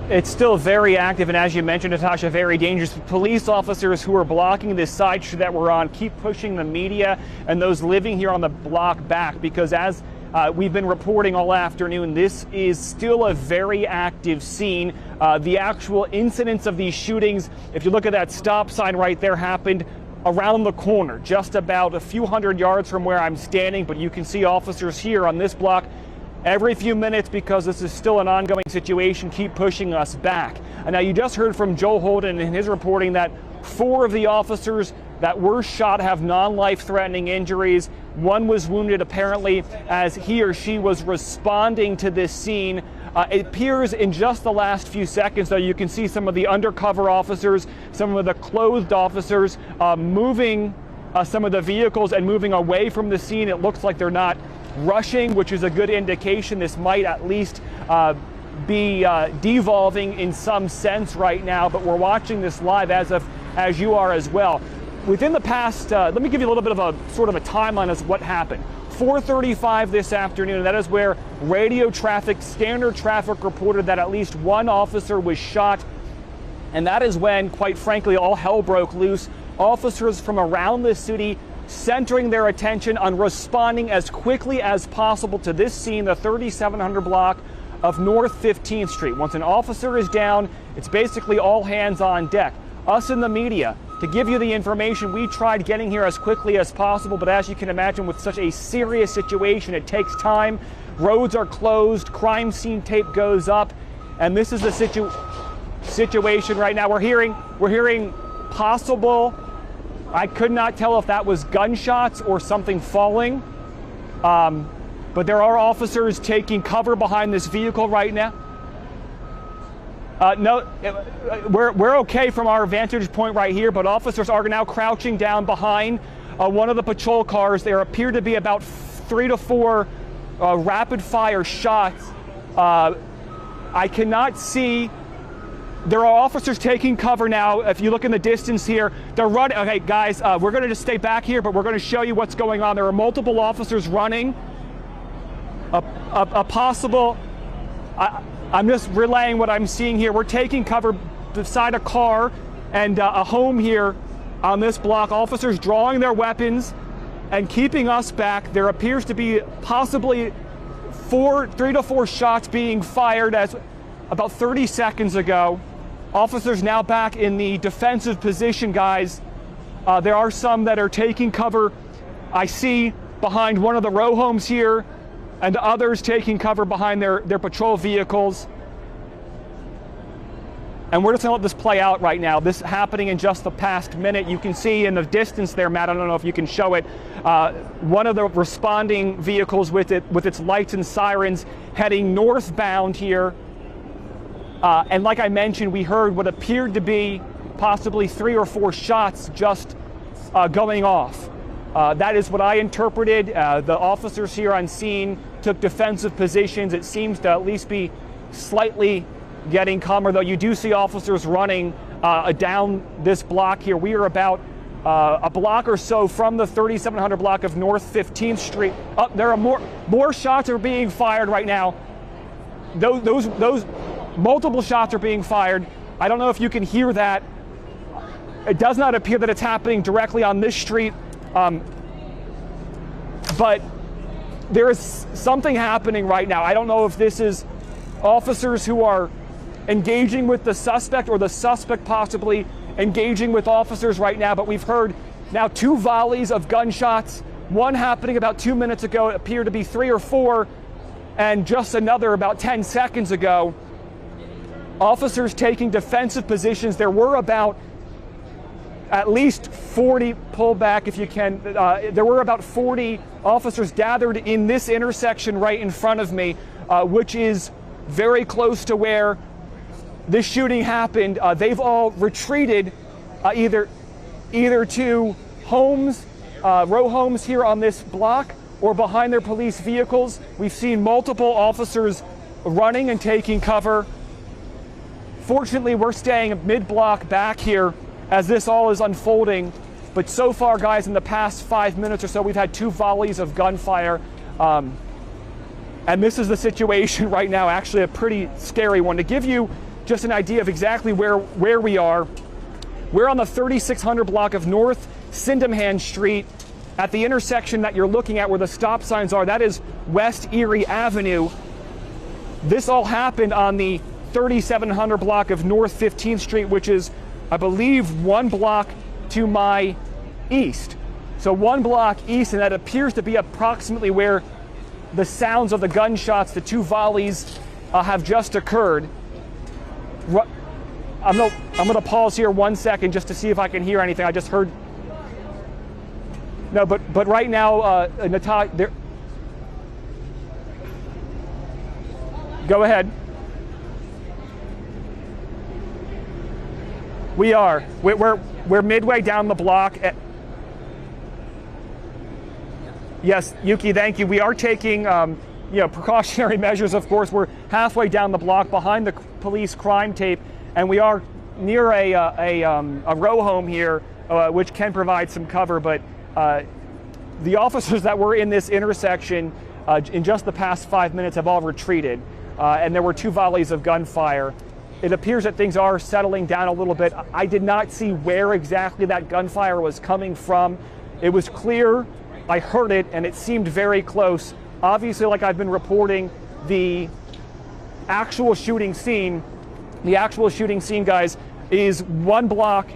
It's still very active, and as you mentioned, Natasha, very dangerous. Police officers who are blocking this side street that we're on keep pushing the media and those living here on the block back, because as we've been reporting all afternoon, this is still a very active scene. The actual incidents of these shootings, if you look at that stop sign right there, happened around the corner, just about a few hundred yards from where I'm standing, but you can see officers here on this block every few minutes, because this is still an ongoing situation, keep pushing us back. And now you just heard from Joe Holden in his reporting that 4 of the officers that were shot have non-life-threatening injuries. One was wounded apparently as he or she was responding to this scene. It appears in just the last few seconds, though, you can see some of the undercover officers, some of the clothed officers moving some of the vehicles and moving away from the scene. It looks like they're not rushing, which is a good indication. This might at least be devolving in some sense right now, but we're watching this live as you are as well. Within the past, let me give you a little bit of a sort of a timeline as what happened. 4:35 this afternoon, that is where radio traffic, standard traffic, reported that at least one officer was shot. And that is when, quite frankly, all hell broke loose. Officers from around the city centering their attention on responding as quickly as possible to this scene, the 3700 block of North 15th Street. Once an officer is down, it's basically all hands on deck. Us in the media, to give you the information, we tried getting here as quickly as possible, but as you can imagine, with such a serious situation, it takes time. Roads are closed, crime scene tape goes up, and this is the situation right now. We're hearing possible, I could not tell if that was gunshots or something falling, but there are officers taking cover behind this vehicle right now. No, we're okay from our vantage point right here, but officers are now crouching down behind one of the patrol cars. There appear to be about 3 to 4 rapid fire shots. I cannot see. There are officers taking cover now. If you look in the distance here, they're running. Okay, guys, we're going to just stay back here, but we're going to show you what's going on. There are multiple officers running. A possible. I'm just relaying what I'm seeing here. We're taking cover beside a car and a home here on this block. Officers drawing their weapons and keeping us back. There appears to be possibly 3 to 4 shots being fired as about 30 seconds ago. Officers now back in the defensive position, guys. There are some that are taking cover. I see behind one of the row homes here, and others taking cover behind their patrol vehicles. And we're just gonna let this play out right now. This happening in just the past minute. You can see in the distance there, Matt, I don't know if you can show it, one of the responding vehicles with its lights and sirens heading northbound here. And like I mentioned, we heard what appeared to be possibly 3 or 4 shots just going off. That is what I interpreted. The officers here on scene took defensive positions. It seems to at least be slightly getting calmer, though you do see officers running down this block here. We are about a block or so from the 3700 block of North 15th Street. There are more shots are being fired right now. Those multiple shots are being fired. I don't know if you can hear that. It does not appear that it's happening directly on this street. But there is something happening right now. I don't know if this is officers who are engaging with the suspect or the suspect possibly engaging with officers right now, but we've heard now 2 volleys of gunshots, one happening about 2 minutes ago. It appeared to be 3 or 4, and just another about 10 seconds ago. Officers taking defensive positions. There were about at least 40, pull back if you can, there were about 40 officers gathered in this intersection right in front of me, which is very close to where this shooting happened. They've all retreated either to homes, row homes here on this block, or behind their police vehicles. We've seen multiple officers running and taking cover. Fortunately, we're staying mid-block back here as this all is unfolding. But so far, guys, in the past 5 minutes or so, we've had 2 volleys of gunfire. And this is the situation right now, actually a pretty scary one. To give you just an idea of exactly where we are. We're on the 3600 block of North Sydenham Street at the intersection that you're looking at where the stop signs are. That is West Erie Avenue. This all happened on the 3700 block of North 15th Street, which is, I believe, 1 block to my east. So 1 block east, and that appears to be approximately where the sounds of the gunshots, the 2 volleys, have just occurred. I'm going to pause here 1 second just to see if I can hear anything. I just heard. No, but right now, Natasha, there. Go ahead. We are. We're midway down the block. Yes, Yuki, thank you. We are taking precautionary measures, of course. We're halfway down the block behind the police crime tape, and we are near a row home here, which can provide some cover. But the officers that were in this intersection in just the past 5 minutes have all retreated, and there were 2 volleys of gunfire. It appears that things are settling down a little bit. I did not see where exactly that gunfire was coming from. It was clear. I heard it, and it seemed very close. Obviously, like I've been reporting, the actual shooting scene, guys, is 1 block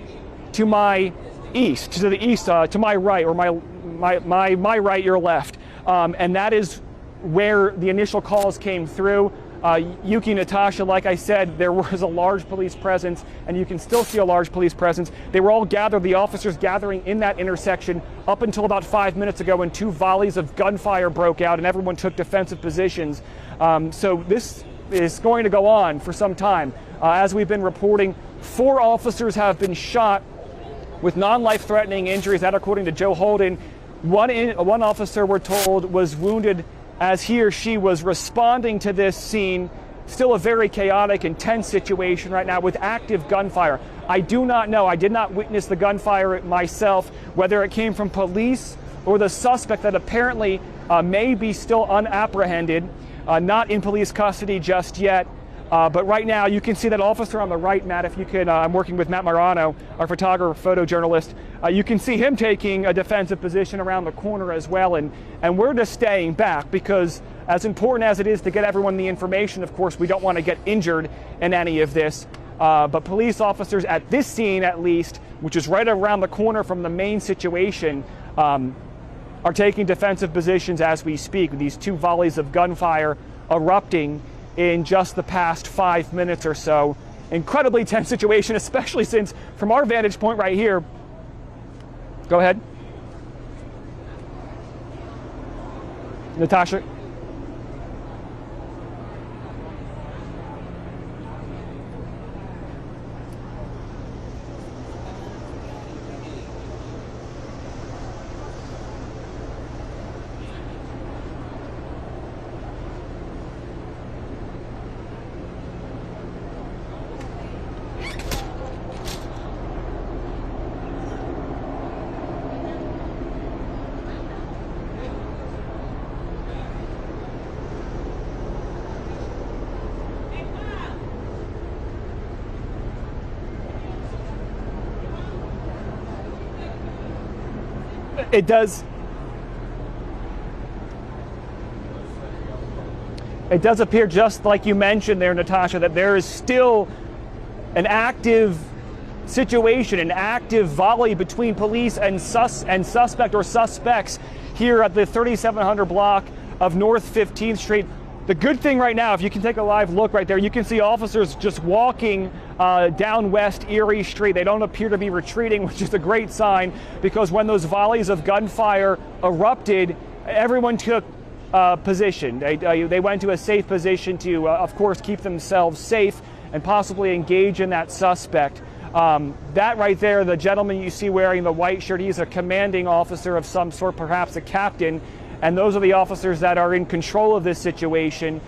to my east, to the east, to my right, or my right, your left. And that is where the initial calls came through. Yuki, Natasha, like I said, there was a large police presence, and you can still see a large police presence. They were all gathered, the officers gathering in that intersection up until about 5 minutes ago when 2 volleys of gunfire broke out and everyone took defensive positions. So this is going to go on for some time. As we've been reporting, 4 officers have been shot with non-life-threatening injuries. That, according to Joe Holden. One officer, we're told, was wounded as he or she was responding to this scene. Still a very chaotic and tense situation right now with active gunfire. I do not know. I did not witness the gunfire myself, whether it came from police or the suspect that apparently may be still unapprehended, not in police custody just yet. But right now, you can see that officer on the right, Matt, if you can. I'm working with Matt Marano, our photographer, photojournalist. You can see him taking a defensive position around the corner as well. And we're just staying back because, as important as it is to get everyone the information, of course, we don't want to get injured in any of this. But police officers at this scene, at least, which is right around the corner from the main situation, are taking defensive positions as we speak, with these 2 volleys of gunfire erupting in just the past 5 minutes or so. Incredibly tense situation, especially since, from our vantage point right here, go ahead. Natasha. It does appear, just like you mentioned there, Natasha, that there is still an active situation, an active volley between police and suspect or suspects here at the 3700 block of North 15th Street. The good thing right now, if you can take a live look right there, you can see officers just walking down West Erie Street. They don't appear to be retreating, which is a great sign, because when those volleys of gunfire erupted, everyone took position. They went to a safe position to, of course, keep themselves safe and possibly engage in that suspect. That right there, the gentleman you see wearing the white shirt, he's a commanding officer of some sort, perhaps a captain. And those are the officers that are in control of this situation.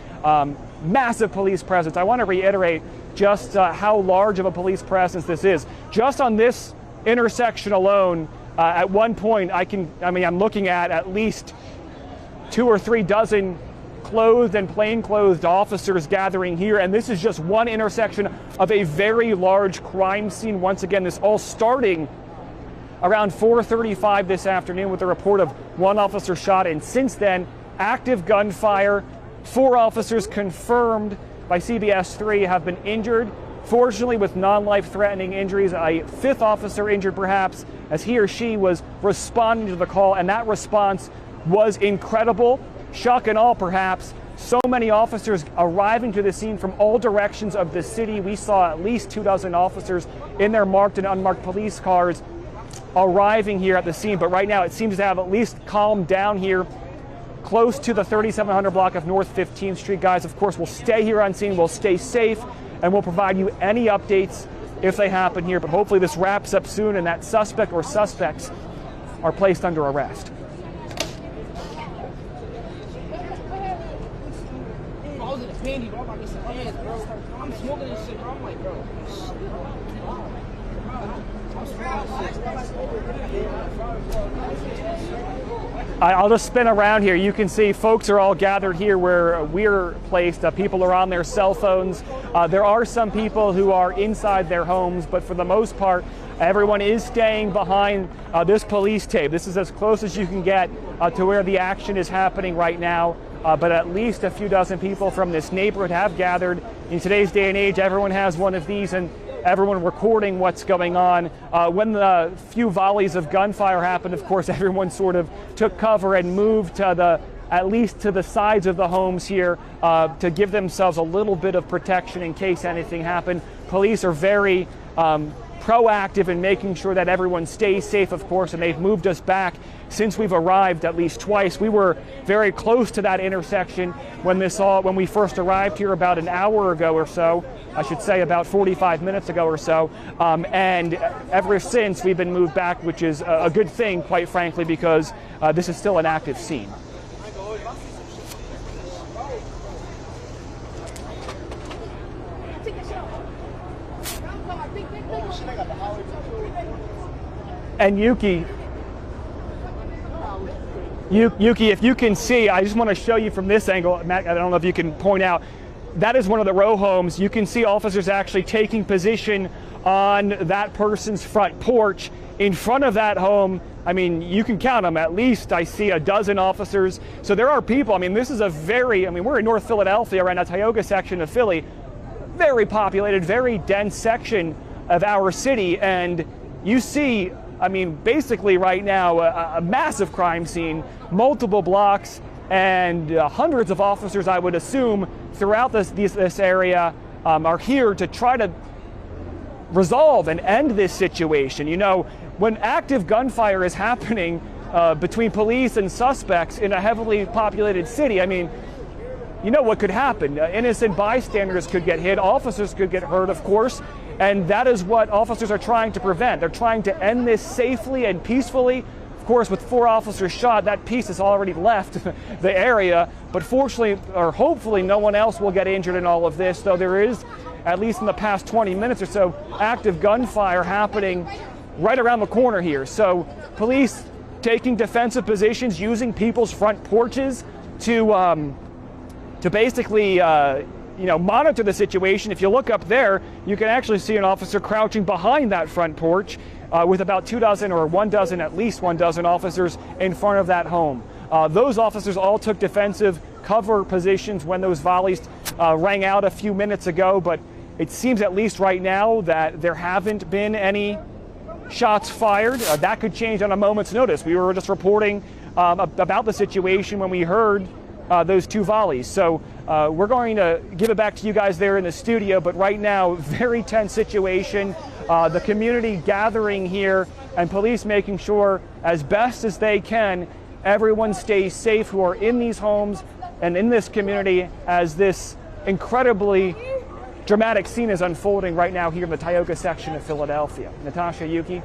Massive police presence. I want to reiterate just how large of a police presence this is. Just on this intersection alone, at one point, I'm looking at least 2 or 3 dozen clothed and plainclothed officers gathering here, and this is just one intersection of a very large crime scene. Once again, this all starting around 4:35 this afternoon with a report of one officer shot, and since then, active gunfire. 4 officers confirmed by CBS 3 have been injured, fortunately with non-life-threatening injuries. A 5th officer injured perhaps as he or she was responding to the call, and that response was incredible. Shock and all perhaps. So many officers arriving to the scene from all directions of the city. We saw at least 24 officers in their marked and unmarked police cars arriving here at the scene, but right now it seems to have at least calmed down here close to the 3700 block of North 15th Street. Guys, of course, we'll stay here on scene, we'll stay safe, and we'll provide you any updates if they happen here, but hopefully this wraps up soon and that suspect or suspects are placed under arrest. I was in a panty, bro. I'm about to get some hands, bro. I'm smoking this shit, bro. I'm like, bro. I'll just spin around here. You can see folks are all gathered here where we're placed. People are on their cell phones. There are some people who are inside their homes, but for the most part, everyone is staying behind this police tape. This is as close as you can get to where the action is happening right now. But at least a few dozen people from this neighborhood have gathered. In today's day and age, everyone has one of these, and everyone recording what's going on. When the few volleys of gunfire happened, of course, everyone sort of took cover and moved to at least to the sides of the homes here to give themselves a little bit of protection in case anything happened. Police are very proactive in making sure that everyone stays safe, of course, and they've moved us back since we've arrived at least twice. We were very close to that intersection when we first arrived here about an hour ago or so, I should say about 45 minutes ago or so, and ever since we've been moved back, which is a good thing, quite frankly, because this is still an active scene. And Yuki, if you can see, I just want to show you from this angle, Matt, I don't know if you can point out, that is one of the row homes. You can see officers actually taking position on that person's front porch. In front of that home, I mean, you can count them, at least I see a dozen officers. So there are people, I mean, this is we're in North Philadelphia right now, Tioga section of Philly, very populated, very dense section of our city, and you see, I mean, basically right now, a massive crime scene, multiple blocks, and hundreds of officers, I would assume, throughout this area are here to try to resolve and end this situation. You know, when active gunfire is happening between police and suspects in a heavily populated city, I mean, you know what could happen. Innocent bystanders could get hit, officers could get hurt, of course, and that is what officers are trying to prevent. They're trying to end this safely and peacefully. Of course, with 4 officers shot, that peace has already left the area, but fortunately, or hopefully, no one else will get injured in all of this, though there is, at least in the past 20 minutes or so, active gunfire happening right around the corner here. So police taking defensive positions, using people's front porches to basically monitor the situation. If you look up there, you can actually see an officer crouching behind that front porch with about 24 or 12, at least 12 officers in front of that home. Those officers all took defensive cover positions when those volleys rang out a few minutes ago, but it seems at least right now that there haven't been any shots fired. That could change on a moment's notice. We were just reporting about the situation when we heard those 2 volleys. So we're going to give it back to you guys there in the studio, but right now, very tense situation. The community gathering here and police making sure as best as they can everyone stays safe who are in these homes and in this community as this incredibly dramatic scene is unfolding right now here in the Tioga section of Philadelphia. Natasha, Yuki?